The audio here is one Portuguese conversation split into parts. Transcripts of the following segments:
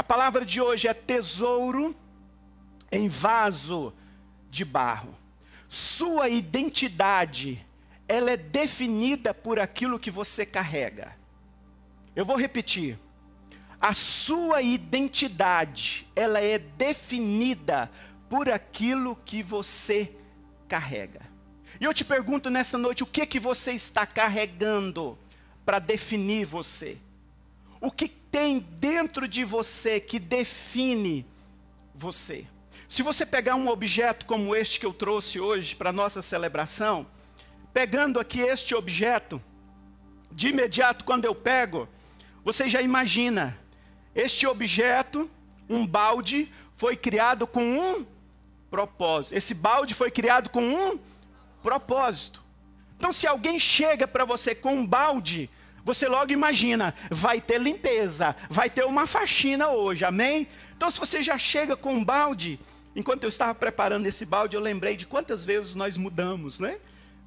A palavra de hoje é tesouro em vaso de barro. Sua identidade, ela é definida por aquilo que você carrega. Eu vou repetir. A sua identidade, ela é definida por aquilo que você carrega. E eu te pergunto nessa noite, o que você está carregando para definir você? O que tem dentro de você que define você? Se você pegar um objeto como este que eu trouxe hoje para a nossa celebração, pegando aqui este objeto, de imediato quando eu pego, você já imagina, este objeto, um balde, foi criado com um propósito. Esse balde foi criado com um propósito. Então, se alguém chega para você com um balde, você logo imagina, vai ter limpeza, vai ter uma faxina hoje, amém? Então, se você já chega com um balde, enquanto eu estava preparando esse balde, eu lembrei de quantas vezes nós mudamos, né?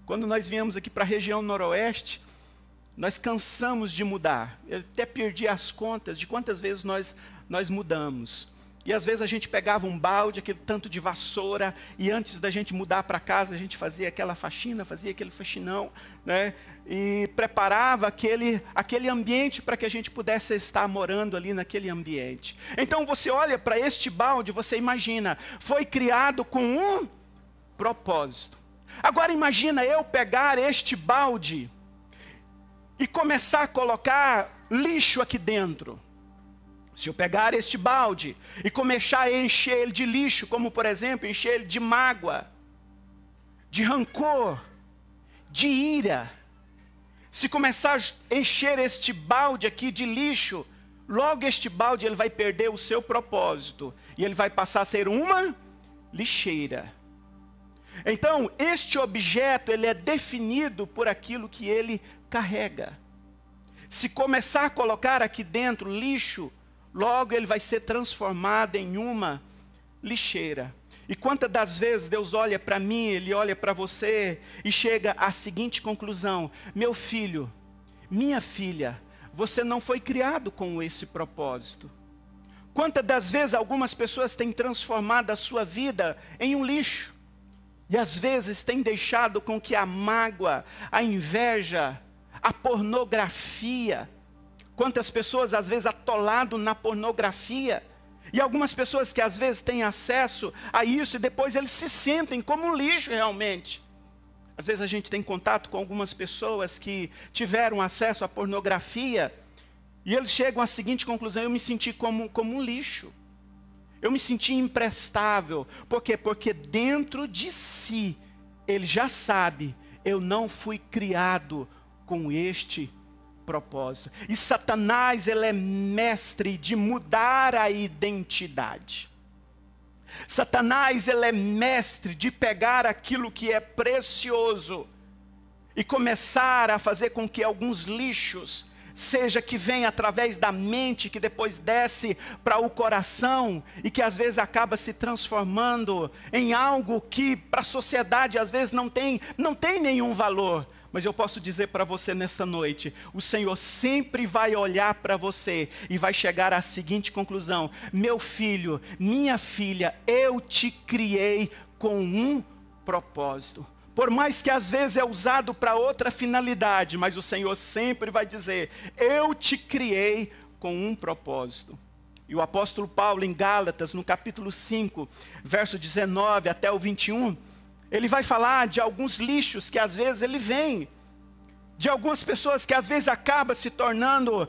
Quando nós viemos aqui para a região noroeste, nós cansamos de mudar. Eu até perdi as contas de quantas vezes nós mudamos. E às vezes a gente pegava um balde, aquele tanto de vassoura, e antes da gente mudar para casa, a gente fazia aquela faxina, fazia aquele faxinão, né? E preparava aquele ambiente para que a gente pudesse estar morando ali naquele ambiente. Então você olha para este balde, você imagina, foi criado com um propósito. Agora imagina eu pegar este balde e começar a colocar lixo aqui dentro. Se eu pegar este balde e começar a encher ele de lixo, como por exemplo, encher ele de mágoa, de rancor, de ira. Se começar a encher este balde aqui de lixo, logo este balde ele vai perder o seu propósito. E ele vai passar a ser uma lixeira. Então, este objeto ele é definido por aquilo que ele carrega. Se começar a colocar aqui dentro lixo, logo ele vai ser transformado em uma lixeira. E quantas das vezes Deus olha para mim, Ele olha para você e chega à seguinte conclusão: meu filho, minha filha, você não foi criado com esse propósito. Quantas das vezes algumas pessoas têm transformado a sua vida em um lixo, e às vezes têm deixado com que a mágoa, a inveja, a pornografia, quantas pessoas às vezes atolado na pornografia, e algumas pessoas que às vezes têm acesso a isso e depois eles se sentem como um lixo realmente. Às vezes a gente tem contato com algumas pessoas que tiveram acesso à pornografia e eles chegam à seguinte conclusão: eu me senti como um lixo. Eu me senti imprestável. Por quê? Porque dentro de si ele já sabe, eu não fui criado com este propósito. E Satanás, ele é mestre de mudar a identidade. Satanás, ele é mestre de pegar aquilo que é precioso e começar a fazer com que alguns lixos, seja que vem através da mente, que depois desce para o coração e que às vezes acaba se transformando em algo que para a sociedade às vezes não tem nenhum valor. Mas eu posso dizer para você nesta noite, o Senhor sempre vai olhar para você e vai chegar à seguinte conclusão: meu filho, minha filha, eu te criei com um propósito. Por mais que às vezes é usado para outra finalidade, mas o Senhor sempre vai dizer: eu te criei com um propósito. E o apóstolo Paulo em Gálatas, no capítulo 5, verso 19 até o 21, ele vai falar de alguns lixos que às vezes ele vem, de algumas pessoas que às vezes acabam se tornando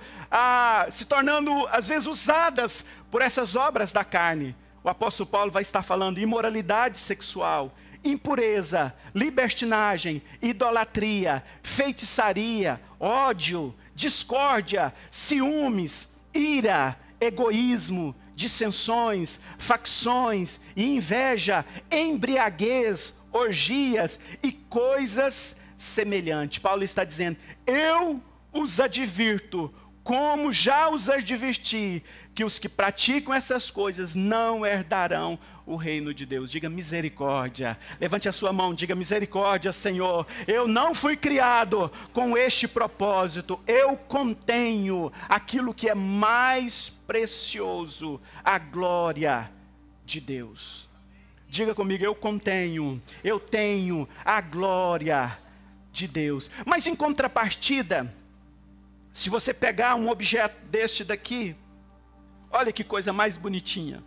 às vezes usadas por essas obras da carne. O apóstolo Paulo vai estar falando imoralidade sexual, impureza, libertinagem, idolatria, feitiçaria, ódio, discórdia, ciúmes, ira, egoísmo, dissensões, facções e inveja, embriaguez, orgias e coisas semelhantes. Paulo está dizendo: eu os advirto, como já os adverti, que os que praticam essas coisas não herdarão o reino de Deus. Diga misericórdia. Levante a sua mão, diga misericórdia, Senhor. Eu não fui criado com este propósito. Eu contenho aquilo que é mais precioso, a glória de Deus. Diga comigo, eu tenho a glória de Deus. Mas em contrapartida, se você pegar um objeto deste daqui, olha que coisa mais bonitinha.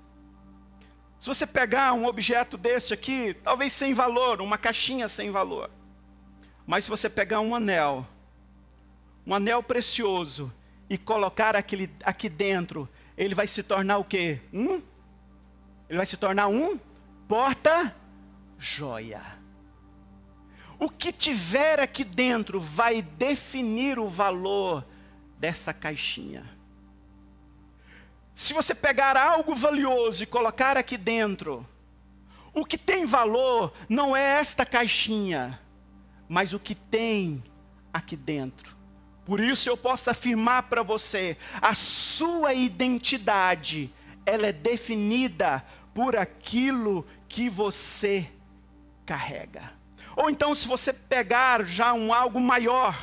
Se você pegar um objeto deste aqui, talvez sem valor, uma caixinha sem valor. Mas se você pegar um anel precioso, e colocar aqui dentro, ele vai se tornar o quê? Ele vai se tornar um porta-joia. O que tiver aqui dentro vai definir o valor dessa caixinha. Se você pegar algo valioso e colocar aqui dentro, o que tem valor não é esta caixinha, mas o que tem aqui dentro. Por isso eu posso afirmar para você, a sua identidade, ela é definida por aquilo que você carrega. Ou então, se você pegar já algo maior,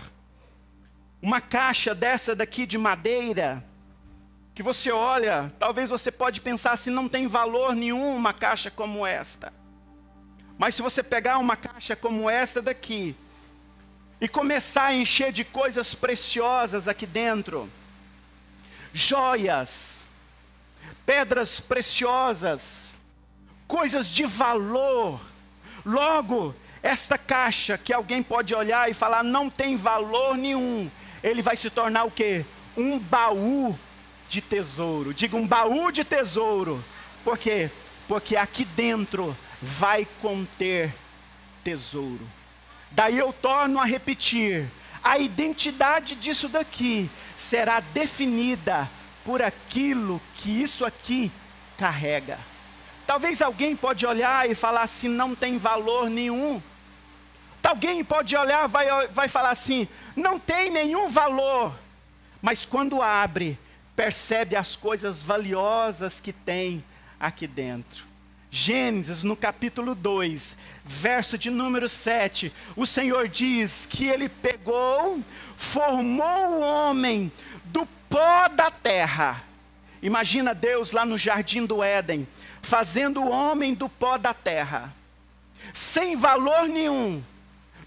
uma caixa dessa daqui de madeira, que você olha, talvez você pode pensar assim, não tem valor nenhum uma caixa como esta. Mas se você pegar uma caixa como esta daqui, e começar a encher de coisas preciosas aqui dentro, joias, pedras preciosas, coisas de valor, logo, esta caixa que alguém pode olhar e falar, não tem valor nenhum, ele vai se tornar o quê? Um baú de tesouro. Diga, um baú de tesouro. Por quê? Porque aqui dentro vai conter tesouro. Daí eu torno a repetir, a identidade disso daqui será definida por aquilo que isso aqui carrega. Talvez alguém pode olhar e falar assim, não tem valor nenhum. Alguém pode olhar e vai falar assim, não tem nenhum valor. Mas quando abre, percebe as coisas valiosas que tem aqui dentro. Gênesis, no capítulo 2, verso de número 7, o Senhor diz que Ele pegou, formou o homem do pó da terra. Imagina Deus lá no jardim do Éden, fazendo o homem do pó da terra, sem valor nenhum,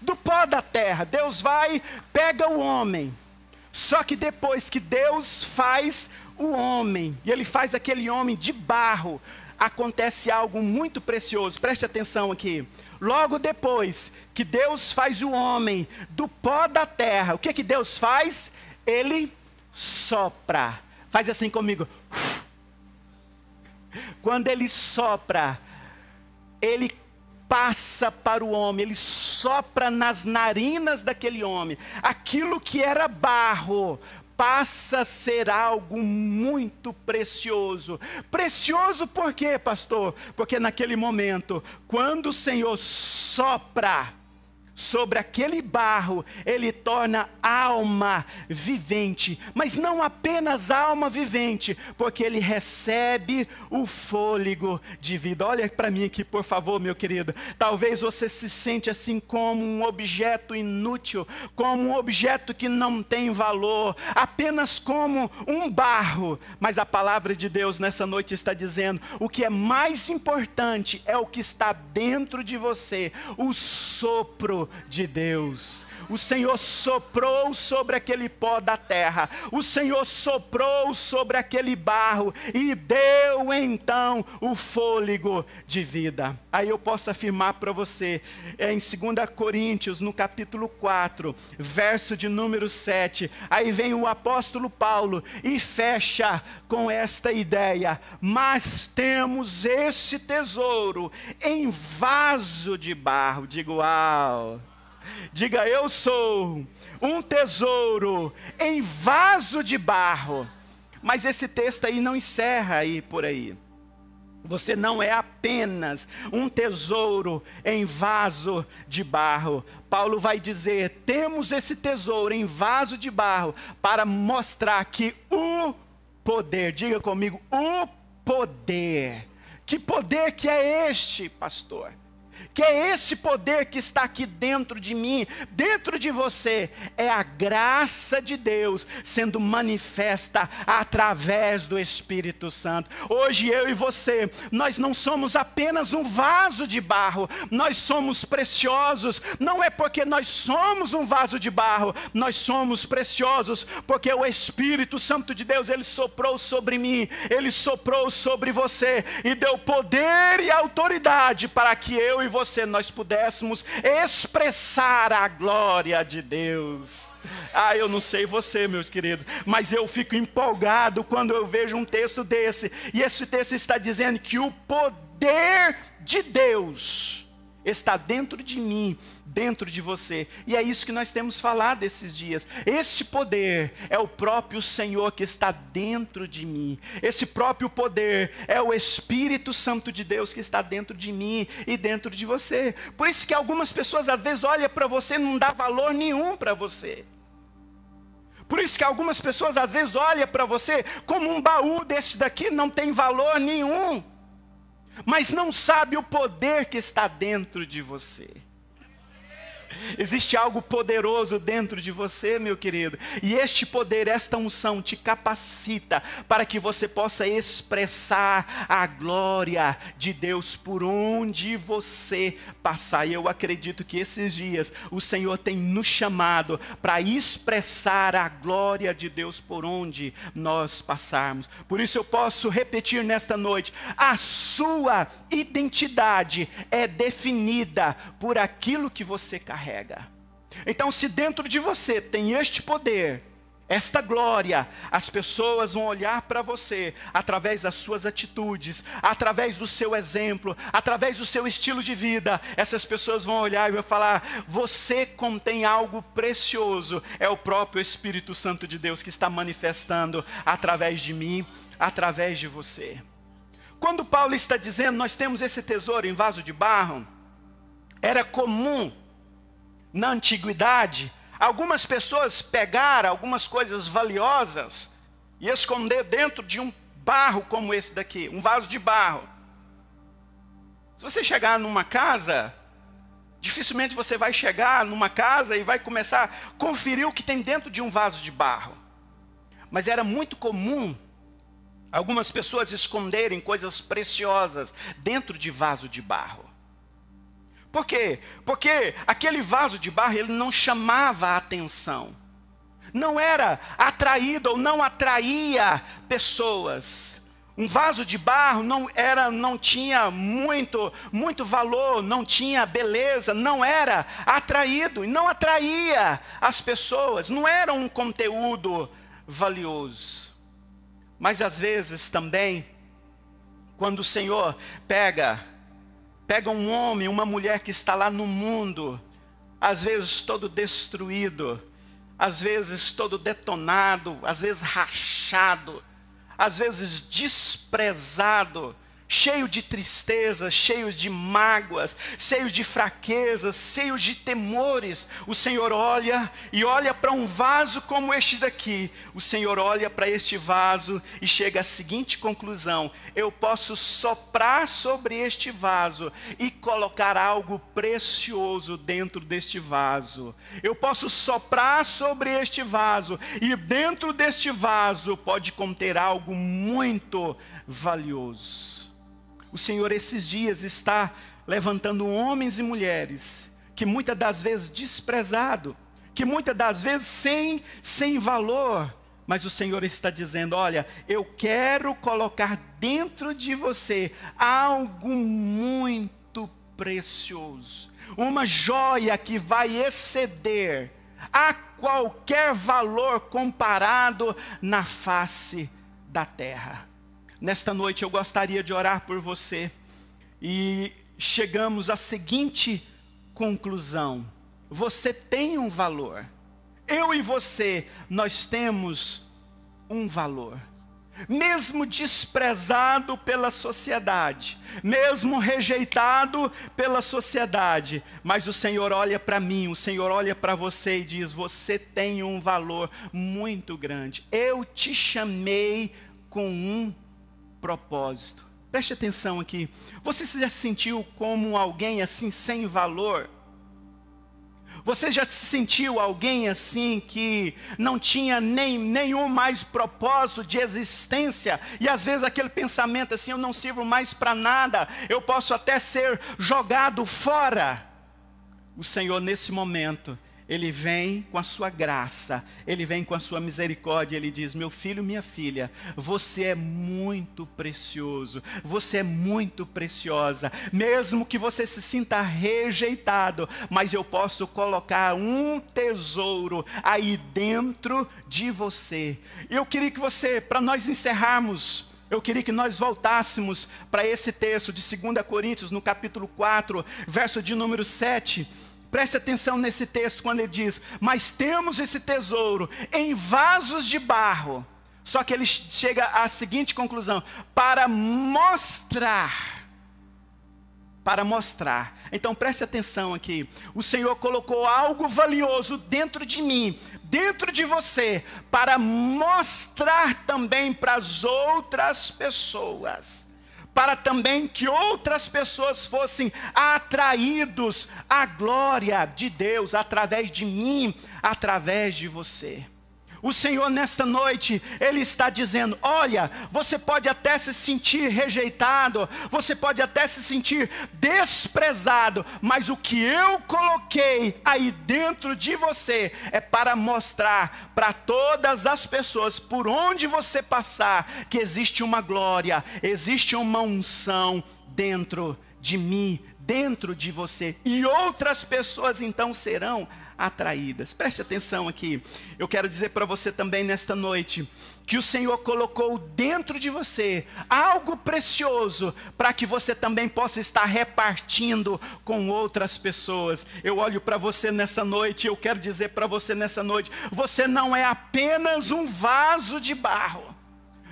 do pó da terra. Deus vai, pega o homem, só que depois que Deus faz o homem, e Ele faz aquele homem de barro, acontece algo muito precioso, preste atenção aqui. Logo depois que Deus faz o homem do pó da terra, o que que Deus faz? Ele sopra. Faz assim comigo. Quando Ele sopra, Ele passa para o homem, Ele sopra nas narinas daquele homem. Aquilo que era barro passa a ser algo muito precioso. Precioso por quê, pastor? Porque naquele momento, quando o Senhor sopra sobre aquele barro, Ele torna alma vivente. Mas não apenas alma vivente, porque Ele recebe o fôlego de vida. Olha para mim aqui, por favor, meu querido. Talvez você se sente assim como um objeto inútil, como um objeto que não tem valor, apenas como um barro. Mas a palavra de Deus nessa noite está dizendo, o que é mais importante é o que está dentro de você, o sopro de Deus. O Senhor soprou sobre aquele pó da terra, o Senhor soprou sobre aquele barro e deu então o fôlego de vida. Aí eu posso afirmar para você, em 2 Coríntios, no capítulo 4, verso de número 7, aí vem o apóstolo Paulo e fecha com esta ideia, mas temos esse tesouro em vaso de barro. Digo, uau! Diga, eu sou um tesouro em vaso de barro. Mas esse texto aí não encerra aí por aí. Você não é apenas um tesouro em vaso de barro. Paulo vai dizer, temos esse tesouro em vaso de barro para mostrar que o poder. Diga comigo, o poder. Que poder que é este, pastor? Que é esse poder que está aqui dentro de mim, dentro de você, é a graça de Deus sendo manifesta através do Espírito Santo. Hoje eu e você, nós não somos apenas um vaso de barro, nós somos preciosos, não é porque nós somos um vaso de barro, nós somos preciosos, porque o Espírito Santo de Deus, Ele soprou sobre mim, Ele soprou sobre você, e deu poder e autoridade para que eu e você, nós pudéssemos expressar a glória de Deus. Eu não sei você, meus queridos, mas eu fico empolgado quando eu vejo um texto desse, e esse texto está dizendo que o poder de Deus está dentro de mim, dentro de você, e é isso que nós temos falado esses dias. Esse poder é o próprio Senhor que está dentro de mim, esse próprio poder é o Espírito Santo de Deus que está dentro de mim e dentro de você. Por isso que algumas pessoas às vezes olham para você e não dá valor nenhum para você. Por isso que algumas pessoas às vezes olham para você como um baú desse daqui, não tem valor nenhum, mas não sabe o poder que está dentro de você. Existe algo poderoso dentro de você, meu querido, e este poder, esta unção te capacita para que você possa expressar a glória de Deus por onde você passar. E eu acredito que esses dias o Senhor tem nos chamado para expressar a glória de Deus por onde nós passarmos. Por isso eu posso repetir nesta noite: a sua identidade é definida por aquilo que você carrega. Então, se dentro de você tem este poder, esta glória, as pessoas vão olhar para você através das suas atitudes, através do seu exemplo, através do seu estilo de vida. Essas pessoas vão olhar e vão falar: você contém algo precioso. É o próprio Espírito Santo de Deus que está manifestando através de mim, através de você. Quando Paulo está dizendo nós temos esse tesouro em vaso de barro, era comum na antiguidade algumas pessoas pegaram algumas coisas valiosas e esconder dentro de um barro como esse daqui, um vaso de barro. Se você chegar numa casa, dificilmente você vai chegar numa casa e vai começar a conferir o que tem dentro de um vaso de barro. Mas era muito comum algumas pessoas esconderem coisas preciosas dentro de vaso de barro. Por quê? Porque aquele vaso de barro, ele não chamava a atenção, não era atraído ou não atraía pessoas. Um vaso de barro não tinha muito valor, não tinha beleza, não era atraído, e não atraía as pessoas, não era um conteúdo valioso. Mas às vezes também, quando o Senhor pega um homem, uma mulher que está lá no mundo, às vezes todo destruído, às vezes todo detonado, às vezes rachado, às vezes desprezado, cheio de tristeza, cheio de mágoas, cheio de fraquezas, cheio de temores. O Senhor olha e olha para um vaso como este daqui. O Senhor olha para este vaso e chega à seguinte conclusão: eu posso soprar sobre este vaso e colocar algo precioso dentro deste vaso. Eu posso soprar sobre este vaso e dentro deste vaso pode conter algo muito valioso. O Senhor esses dias está levantando homens e mulheres que muitas das vezes desprezado, que muitas das vezes sem valor, mas o Senhor está dizendo: olha, eu quero colocar dentro de você algo muito precioso, uma joia que vai exceder a qualquer valor comparado na face da terra. Nesta noite eu gostaria de orar por você, e chegamos à seguinte conclusão: você tem um valor, eu e você, nós temos um valor. Mesmo desprezado pela sociedade, mesmo rejeitado pela sociedade, mas o Senhor olha para mim, o Senhor olha para você e diz: você tem um valor muito grande. Eu te chamei com um propósito. Preste atenção aqui. Você já se sentiu como alguém assim sem valor? Você já se sentiu alguém assim que não tinha nenhum mais propósito de existência? E às vezes aquele pensamento assim, eu não sirvo mais para nada, eu posso até ser jogado fora. O Senhor nesse momento, Ele vem com a sua graça, Ele vem com a sua misericórdia, Ele diz: meu filho, minha filha, você é muito precioso, você é muito preciosa, mesmo que você se sinta rejeitado, mas eu posso colocar um tesouro aí dentro de você. Eu queria que você, para nós encerrarmos, eu queria que nós voltássemos para esse texto de 2 Coríntios, no capítulo 4, verso de número 7, Preste atenção nesse texto quando ele diz: mas temos esse tesouro em vasos de barro. Só que ele chega à seguinte conclusão: para mostrar. Para mostrar. Então preste atenção aqui. O Senhor colocou algo valioso dentro de mim, dentro de você, para mostrar também para as outras pessoas. Para também que outras pessoas fossem atraídos à glória de Deus, através de mim, através de você. O Senhor nesta noite, Ele está dizendo: olha, você pode até se sentir rejeitado, você pode até se sentir desprezado, mas o que eu coloquei aí dentro de você é para mostrar para todas as pessoas, por onde você passar, que existe uma glória, existe uma unção dentro de mim, dentro de você, e outras pessoas então serão atraídas. Preste atenção aqui. Eu quero dizer para você também nesta noite que o Senhor colocou dentro de você algo precioso para que você também possa estar repartindo com outras pessoas. Eu olho para você nesta noite e eu quero dizer para você nessa noite: você não é apenas um vaso de barro.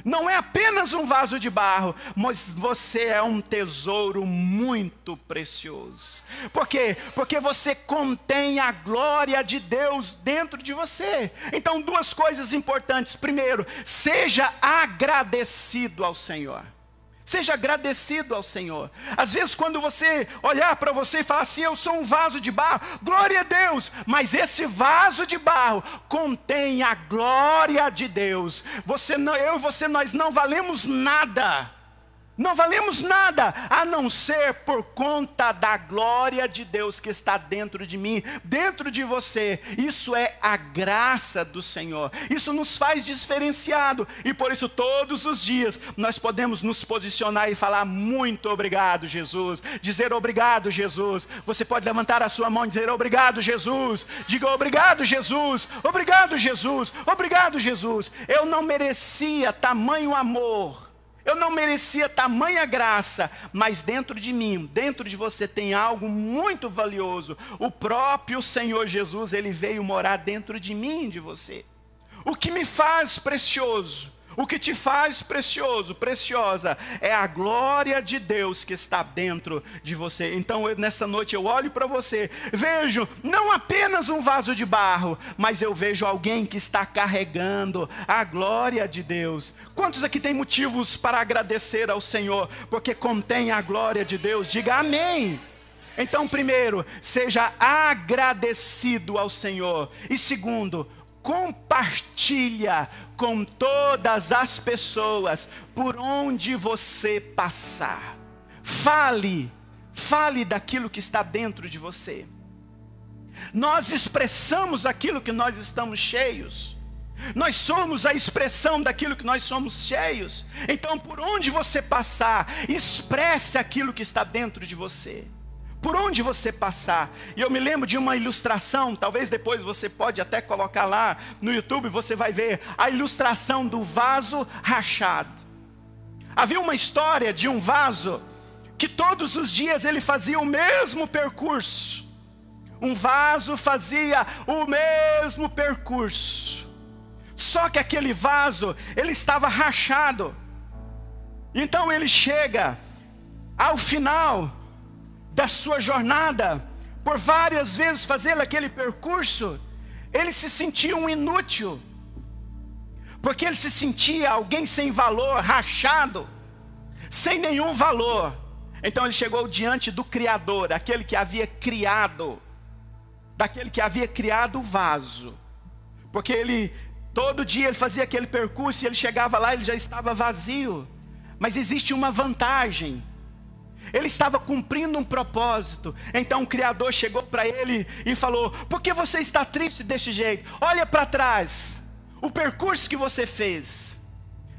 Não é apenas um vaso de barro, mas você é um tesouro muito precioso. Por quê? Porque você contém a glória de Deus dentro de você. Então, duas coisas importantes. Primeiro, seja agradecido ao Senhor. Seja agradecido ao Senhor. Às vezes quando você olhar para você e falar assim: eu sou um vaso de barro, glória a Deus, mas esse vaso de barro contém a glória de Deus. Eu e você, nós não valemos nada. Não valemos nada, a não ser por conta da glória de Deus que está dentro de mim, dentro de você. Isso é a graça do Senhor. Isso nos faz diferenciado. E por isso todos os dias nós podemos nos posicionar e falar: muito obrigado, Jesus. Dizer obrigado, Jesus. Você pode levantar a sua mão e dizer: obrigado, Jesus. Diga: obrigado, Jesus. Obrigado, Jesus. Obrigado, Jesus. Eu não merecia tamanho amor. Eu não merecia tamanha graça, mas dentro de mim, dentro de você tem algo muito valioso. O próprio Senhor Jesus, Ele veio morar dentro de mim, de você. O que me faz precioso, o que te faz precioso, preciosa, é a glória de Deus que está dentro de você. Então, nesta noite eu olho para você, vejo não apenas um vaso de barro, mas eu vejo alguém que está carregando a glória de Deus. Quantos aqui têm motivos para agradecer ao Senhor, porque contém a glória de Deus? Diga amém. Então, primeiro, seja agradecido ao Senhor. E segundo, compartilha com todas as pessoas por onde você passar. Fale daquilo que está dentro de você. Nós expressamos aquilo que nós estamos cheios. Nós somos a expressão daquilo que nós somos cheios. Então, por onde você passar, expresse aquilo que está dentro de você. Por onde você passar. E eu me lembro de uma ilustração, talvez depois você pode até colocar lá no YouTube, você vai ver a ilustração do vaso rachado. Havia uma história de um vaso que todos os dias ele fazia o mesmo percurso. Um vaso fazia o mesmo percurso. Só que aquele vaso, ele estava rachado. Então ele chega ao final da sua jornada, por várias vezes fazer aquele percurso, ele se sentia um inútil, porque ele se sentia alguém sem valor, rachado, sem nenhum valor. Então ele chegou diante do Criador, daquele que havia criado o vaso, porque ele, todo dia ele fazia aquele percurso e ele chegava lá, ele já estava vazio. Mas existe uma vantagem, ele estava cumprindo um propósito. Então o Criador chegou para ele e falou: por que você está triste desse jeito? Olha para trás, o percurso que você fez.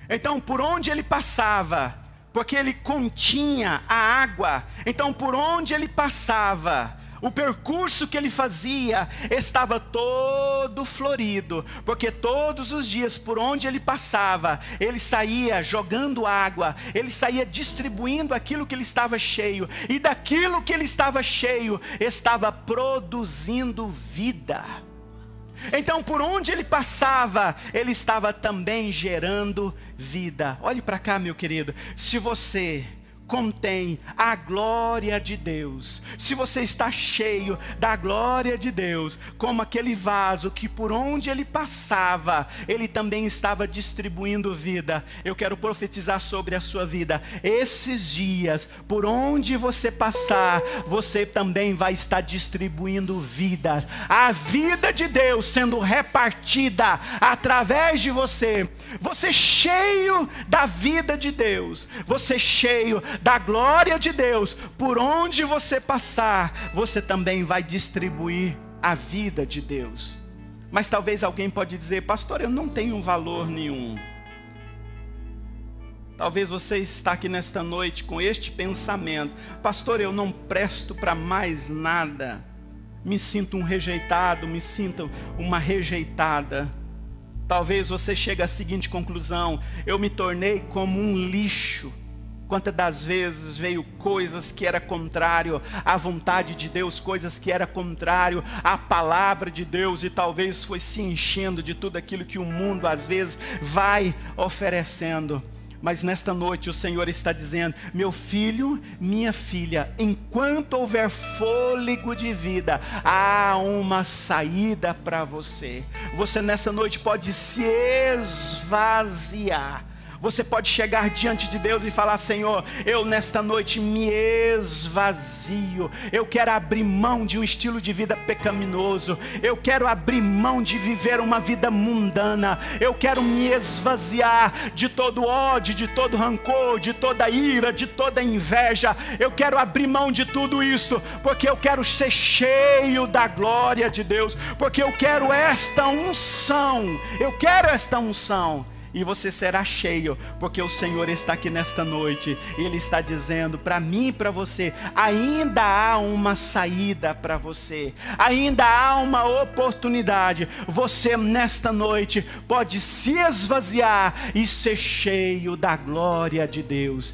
Então por onde ele passava, porque ele continha a água, então por onde ele passava, o percurso que ele fazia estava todo florido, porque todos os dias por onde ele passava, ele saía jogando água, ele saía distribuindo aquilo que ele estava cheio, e daquilo que ele estava cheio, estava produzindo vida. Então por onde ele passava, ele estava também gerando vida. Olhe para cá, meu querido, se você contém a glória de Deus, se você está cheio da glória de Deus, como aquele vaso que por onde ele passava, ele também estava distribuindo vida. Eu quero profetizar sobre a sua vida, esses dias, por onde você passar, você também vai estar distribuindo vida, a vida de Deus sendo repartida através de você. Você cheio da vida de Deus, você cheio da glória de Deus, por onde você passar, você também vai distribuir a vida de Deus. Mas talvez alguém pode dizer: pastor, eu não tenho valor nenhum. Talvez você está aqui nesta noite com este pensamento: pastor, eu não presto para mais nada, me sinto um rejeitado, me sinto uma rejeitada. Talvez você chegue à seguinte conclusão: eu me tornei como um lixo. Quantas das vezes veio coisas que era contrário à vontade de Deus, coisas que era contrário à palavra de Deus, e talvez foi se enchendo de tudo aquilo que o mundo às vezes vai oferecendo. Mas nesta noite o Senhor está dizendo: meu filho, minha filha, enquanto houver fôlego de vida, há uma saída para você. Você nesta noite pode se esvaziar. Você pode chegar diante de Deus e falar: Senhor, eu nesta noite me esvazio. Eu quero abrir mão de um estilo de vida pecaminoso. Eu quero abrir mão de viver uma vida mundana. Eu quero me esvaziar de todo ódio, de todo rancor, de toda ira, de toda inveja. Eu quero abrir mão de tudo isso, porque eu quero ser cheio da glória de Deus, porque eu quero esta unção. Eu quero esta unção. E você será cheio, porque o Senhor está aqui nesta noite, e Ele está dizendo para mim e para você: ainda há uma saída para você, ainda há uma oportunidade. Você nesta noite pode se esvaziar e ser cheio da glória de Deus.